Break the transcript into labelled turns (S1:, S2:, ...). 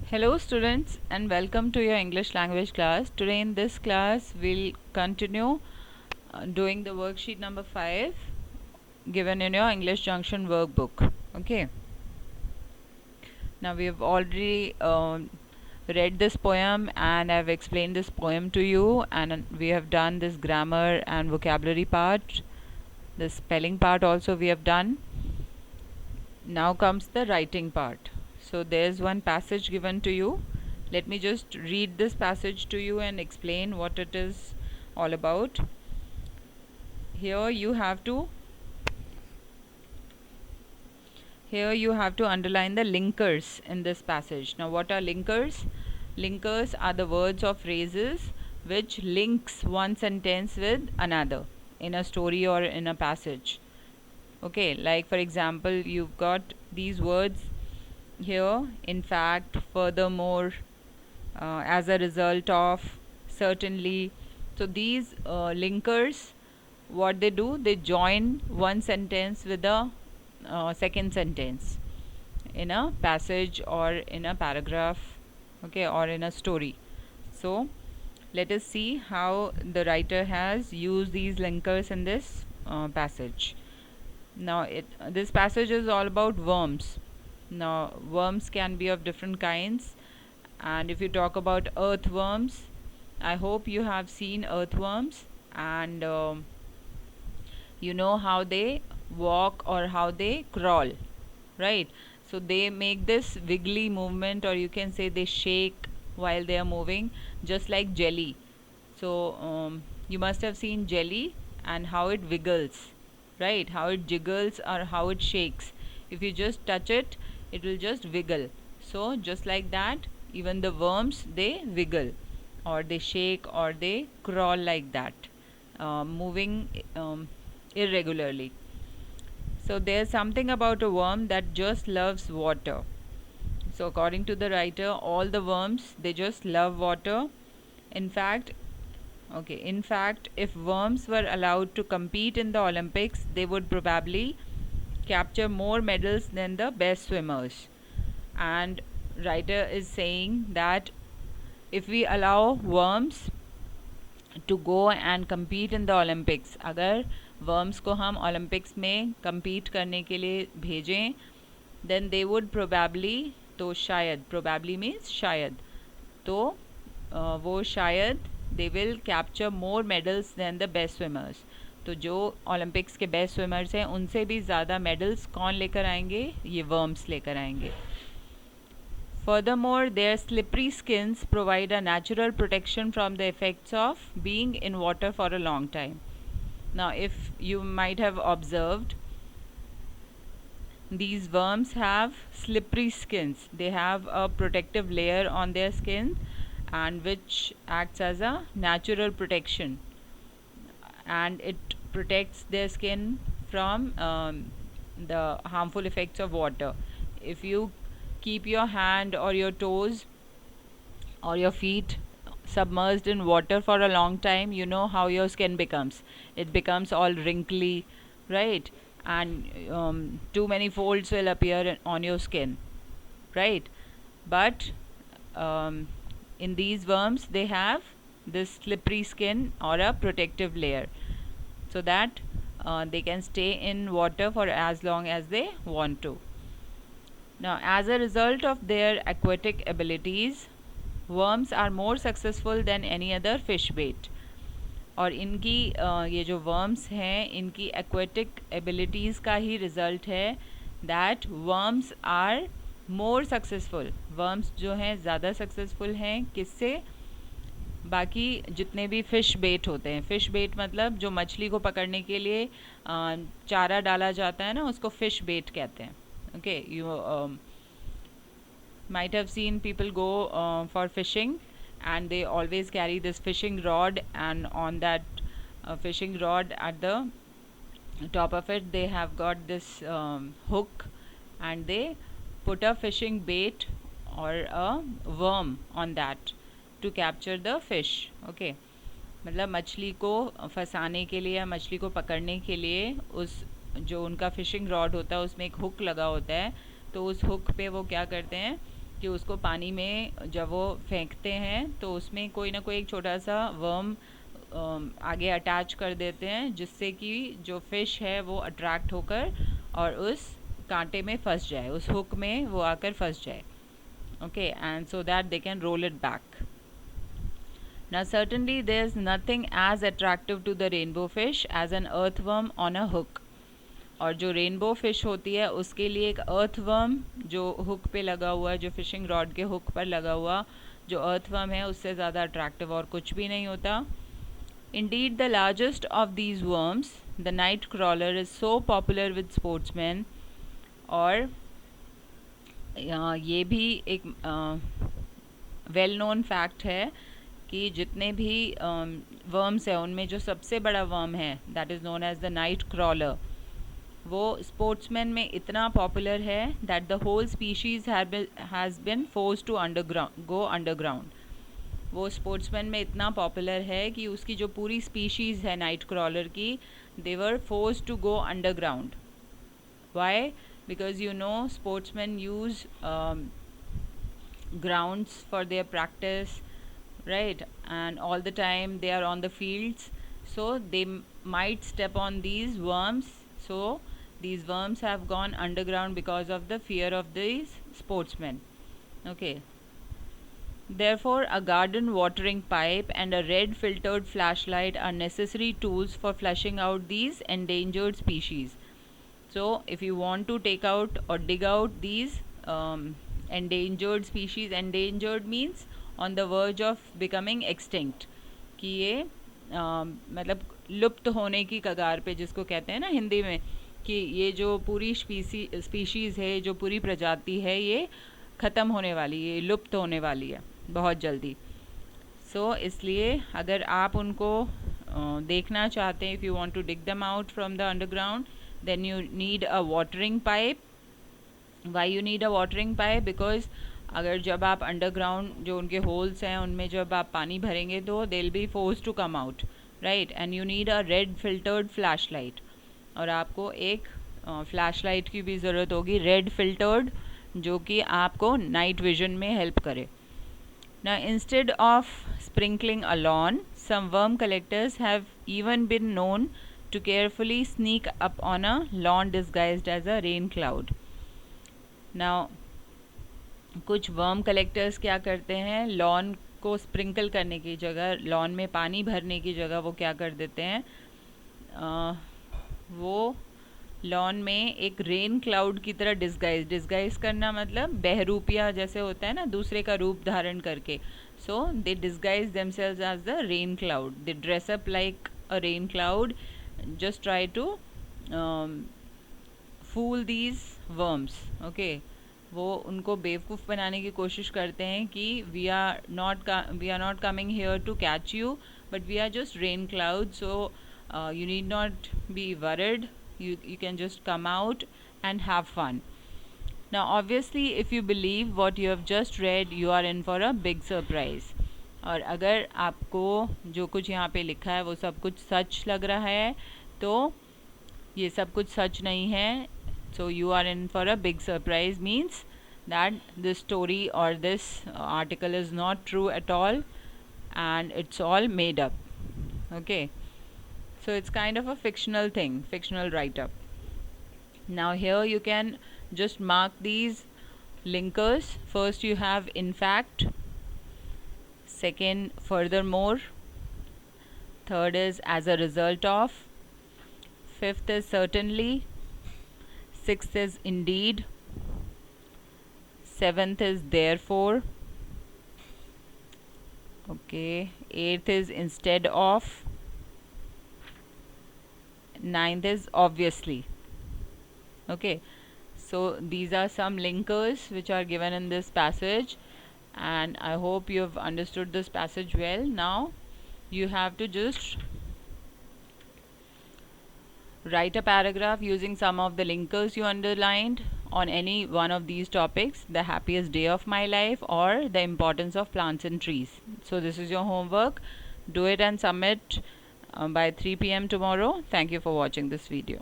S1: Hello students and welcome to your English language class. Today in this class we'll continue doing the worksheet number 5 given in your English Junction workbook. Okay. Now we have already read this poem and I've explained this poem to you, and we have done this grammar and vocabulary part. The spelling part also we have done. Now comes the writing part. So there's one passage given to you. Let me just read this passage to you and explain what it is all about. Here you have to underline the linkers in this passage. Now what are linkers? Linkers are the words or phrases which links one sentence with another in a story or in a passage. Okay, like for example, you've got these words here: in fact, furthermore, as a result of, certainly. So these linkers, what they do, they join one sentence with a second sentence in a passage or in a paragraph, okay, or in a story. So let us see how the writer has used these linkers in this passage. Now this passage is all about worms. Now worms can be of different kinds, and if you talk about earthworms, I hope you have seen earthworms, and you know how they walk or how they crawl, right? So they make this wiggly movement, or you can say they shake while they are moving, just like jelly. So you must have seen jelly and how it wiggles, right? How it jiggles or how it shakes. If you just touch it, it will just wiggle. So just like that, even the worms, they wiggle or they shake or they crawl like that, moving irregularly. So there's something about a worm that just loves water. So according to the writer, all the worms, they just love water. In fact, if worms were allowed to compete in the Olympics, they would probably capture more medals than the best swimmers. And writer is saying that if we allow worms to go and compete in the Olympics, अगर worms को हम Olympics में compete करने के लिए भेजें, then they would probably, तो शायद, probably means शायद, तो वो शायद they will capture more medals than the best swimmers. तो जो ओलंपिक्स के बेस्ट स्विमर्स हैं उनसे भी ज़्यादा मेडल्स कौन लेकर आएंगे? ये वर्म्स लेकर आएंगे. Furthermore, their slippery skins provide a natural protection from the effects of being in water for a long time. Now, if you might have observed, these worms have slippery skins. They have a protective layer on their skin, and which acts as a natural protection, and it protects their skin from the harmful effects of water. If you keep your hand or your toes or your feet submerged in water for a long time, you know how your skin becomes. It becomes all wrinkly, right? And too many folds will appear on your skin, right? But in these worms, they have this slippery skin or a protective layer, so that they can stay in water for as long as they want to. Now, as a result of their aquatic abilities, worms are more successful than any other fish bait. और इनकी ये जो worms हैं, इनकी aquatic abilities का ही result है that worms are more successful. Worms जो हैं ज़्यादा सक्सेसफुल हैं किससे? बाकी जितने भी फ़िश बेट होते हैं. फ़िश बेट मतलब जो मछली को पकड़ने के लिए चारा डाला जाता है ना, उसको फ़िश बेट कहते हैं. Okay, you might have seen people go for fishing, and they always carry this fishing rod, and on that fishing rod, at the top of it, they have got this hook, and they put a fishing bait or a worm on that to capture the fish. Okay, मतलब मछली को फंसाने के लिए या मछली को पकड़ने के लिए उस जो उनका फिशिंग रॉड होता है उसमें एक हुक लगा होता है, तो उस हुक पे वो क्या करते हैं कि उसको पानी में जब वो फेंकते हैं तो उसमें कोई ना कोई एक छोटा सा वर्म आगे अटैच कर देते हैं, जिससे कि जो फिश है वो अट्रैक्ट होकर और उस कांटे में फंस जाए, उस हुक में वो आकर फंस जाए. Okay, and so that they can roll it back. Now certainly there's nothing as attractive to the rainbow fish as an earthworm on a hook. और जो रेनबो फिश होती है उसके लिए एक अर्थवर्म जो हुक पे लगा हुआ है, जो फिशिंग रॉड के हुक पर लगा हुआ जो अर्थवर्म है, उससे ज़्यादा अट्रैक्टिव और कुछ भी नहीं होता. Indeed, the largest of these worms, the night crawler, is so popular with sportsmen. और ये भी एक वेल नोन फैक्ट है कि जितने भी वर्म्स हैं उनमें जो सबसे बड़ा वर्म है, that is known as the night crawler, वो स्पोर्ट्समैन में इतना पॉपुलर है that the whole species has been forced to go underground. वो स्पोर्ट्समैन में इतना पॉपुलर है कि उसकी जो पूरी स्पीशीज़ है नाइट क्रॉलर की, they were forced to go underground. Why? Because sportsmen use grounds for their practice, right? And all the time they are on the fields, so they might step on these worms. So these worms have gone underground because of the fear of these sportsmen. Okay. Therefore, a garden watering pipe and a red filtered flashlight are necessary tools for flushing out these endangered species. So if you want to take out or dig out these endangered species, endangered means on the verge of becoming extinct, कि ये मतलब लुप्त होने की कगार पे, जिसको कहते हैं ना हिंदी में कि ये जो पूरी स्पीशीज़ है, जो पूरी प्रजाति है, ये ख़त्म होने वाली है, ये लुप्त होने वाली है बहुत जल्दी. सो इसलिए अगर आप उनको देखना चाहते हैं, if you want to dig them out from the underground, then you need a watering pipe. Why you need a watering pipe? Because अगर जब आप अंडरग्राउंड जो उनके होल्स हैं उनमें जब आप पानी भरेंगे तो they'll be forced to come out, right? And you need a red filtered flashlight. और आपको एक फ्लैशलाइट की भी ज़रूरत होगी, रेड फिल्टर्ड, जो कि आपको नाइट विजन में हेल्प करे. Now instead of sprinkling a lawn, some worm collectors have even been known to carefully sneak up on a lawn disguised as a rain cloud. Now कुछ worm collectors क्या करते हैं, lawn को sprinkle करने की जगह, lawn में पानी भरने की जगह वो क्या कर देते हैं, वो लॉन में एक रेन क्लाउड की तरह डिस्गाइज करना मतलब बहरूपिया जैसे होता है ना, दूसरे का रूप धारण करके. So they disguise themselves as the rain cloud, they dress up like a rain cloud, just try to fool these worms. Okay, वो उनको बेवकूफ़ बनाने की कोशिश करते हैं कि we are not coming here to catch you, but we are just rain clouds, so you need not be worried, you can just come out and have fun. Now obviously if you believe what you have just read, you are in for a big surprise. और अगर आपको जो कुछ यहाँ पे लिखा है वो सब कुछ सच लग रहा है तो ये सब कुछ सच नहीं है. So you are in for a big surprise, means that this story और this article is not true at all and it's all made up. Okay, so it's kind of a fictional thing, fictional write-up. Now here you can just mark these linkers. First you have in fact, second furthermore, third is as a result of, fifth is certainly, sixth is indeed, seventh is therefore, okay, eighth is instead of, ninth is obviously. Okay, so these are some linkers which are given in this passage, and I hope you have understood this passage well. Now you have to just write a paragraph using some of the linkers you underlined on any one of these topics: the happiest day of my life or the importance of plants and trees. So this is your homework. Do it and submit by 3 p.m. tomorrow. Thank you for watching this video.